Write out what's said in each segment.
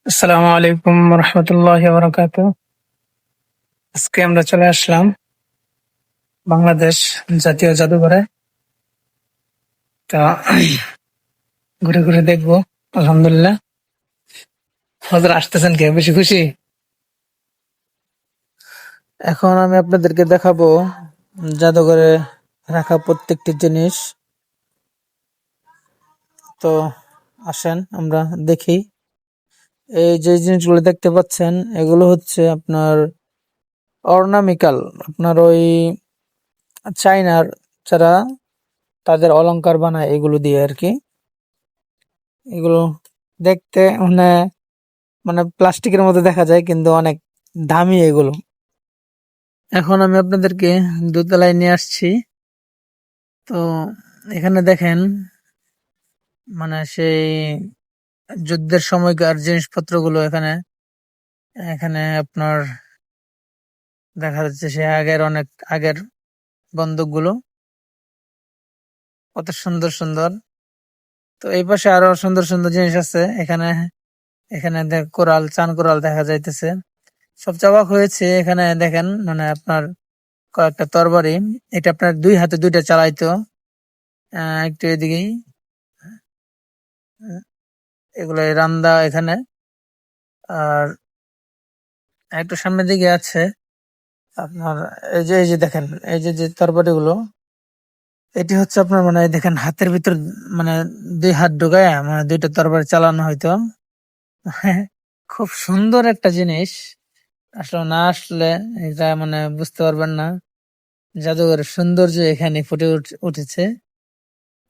আসসালামু আলাইকুম রহমতুল্লাহি বারাকাতু। আজকে আমরা চলে আসলাম বাংলাদেশ জাতীয় জাদুঘরে। তা ঘুরে ঘুরে দেখবো। আলহামদুলিল্লাহ। হজর আসতেছেন কে বেশি খুশি? এখন আমি আপনাদেরকে দেখাবো জাদুঘরে রাখা প্রত্যেকটি জিনিস। তো আসেন আমরা দেখি। এই যে জিনিসগুলো দেখতে পাচ্ছেন এগুলো হচ্ছে আপনার অর্নামিকাল, আপনার ওই চাইনার যারা তাদের অলংকার বানায় এগুলো দিয়ে আর কি। এগুলো দেখতে মানে মানে প্লাস্টিকের মতো দেখা যায় কিন্তু অনেক দামি এগুলো। এখন আমি আপনাদেরকে দোতলায় নিয়ে আসছি। তো এখানে দেখেন মানে সেই যুদ্ধের সময়কার জিনিসপত্রগুলো এখানে এখানে আপনার দেখা যাচ্ছে সে আগের অনেক আগের বন্দুকগুলো কত সুন্দর সুন্দর। তো এই পাশে আরো সুন্দর সুন্দর জিনিস আছে। এখানে এখানে কোরাল, চান কোরাল দেখা যাইতেছে। সবচেয়ে অবাক হয়েছে এখানে দেখেন মানে আপনার কয়েকটা তরবারি। এটা আপনার দুই হাতে দুইটা চালাইতো। একটু এদিকেই আহ, এগুলো রান্দা এখানে। আর একটু সামনের দিকে আছে আপনার এই যে দেখেন এই যে তরবারি গুলো। এটি হচ্ছে আপনার মানে দেখেন হাতের ভিতর মানে দুই হাত ঢুকায় মানে দুইটা তরবারি চালানো হয়তো। খুব সুন্দর একটা জিনিস। আসলে না আসলে এটা মানে বুঝতে পারবেন না জাদুঘরের সৌন্দর্য এখানে ফুটে উঠেছে।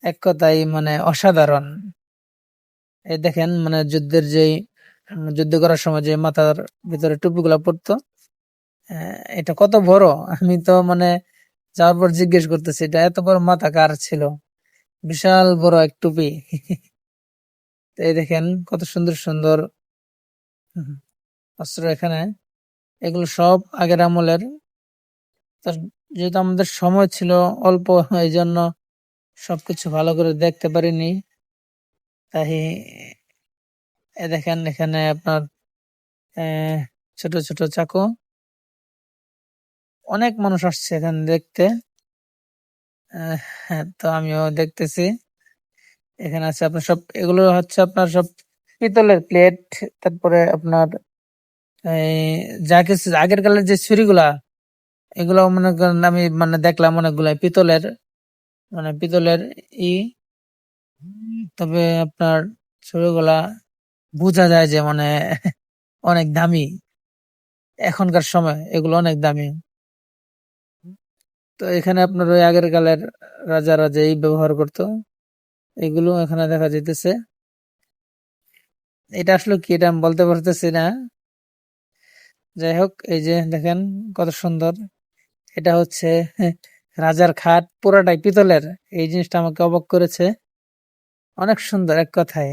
এক কথায় মানে অসাধারণ। এই দেখেন মানে যুদ্ধের যেই যুদ্ধ করার সময় যে মাথার ভিতরে টুপিগুলা পড়তো, এটা কত বড়। আমি তো মানে যাওয়ার পর জিজ্ঞেস করতেছি এটা এত বড় মাথা কার ছিল। বিশাল বড় এক টুপি। তো এই দেখেন কত সুন্দর সুন্দর হুম, অস্ত্র এখানে। এগুলো সব আগের আমলের। তো যেহেতু আমাদের সময় ছিল অল্প, এই জন্য সবকিছু ভালো করে দেখতে পারিনি। তাই দেখেন এখানে আপনার আহ, ছোট ছোট চাকু। অনেক মানুষ আসছে এখানে দেখতে। হ্যাঁ, তো আমিও দেখতেছি। এখানে আছে আপনার সব, এগুলো হচ্ছে আপনার সব পিতলের প্লেট। তারপরে আপনার এই যা কিছু আগের কালের যে ছুরিগুলা, এগুলো মনে করেন আমি মানে দেখলাম অনেকগুলাই পিতলের, মানে পিতলের ই। তবে আপনার ছুরিগুলা বোঝা যায় যে মানে অনেক দামি। এখনকার সময় এগুলো অনেক দামি। তো এখানে আপনার ওই আগের কালের রাজারা যেই ব্যবহার করতো এগুলো এখানে দেখা যাইতেছে। এটা আসলে কি এটা আমি বলতে পারতেছি না। যাই হোক এই যে দেখেন কত সুন্দর। এটা হচ্ছে রাজার খাট, পুরাটাই পিতলের। এই জিনিসটা আমাকে অবাক করেছে। অনেক সুন্দর এক কথায়।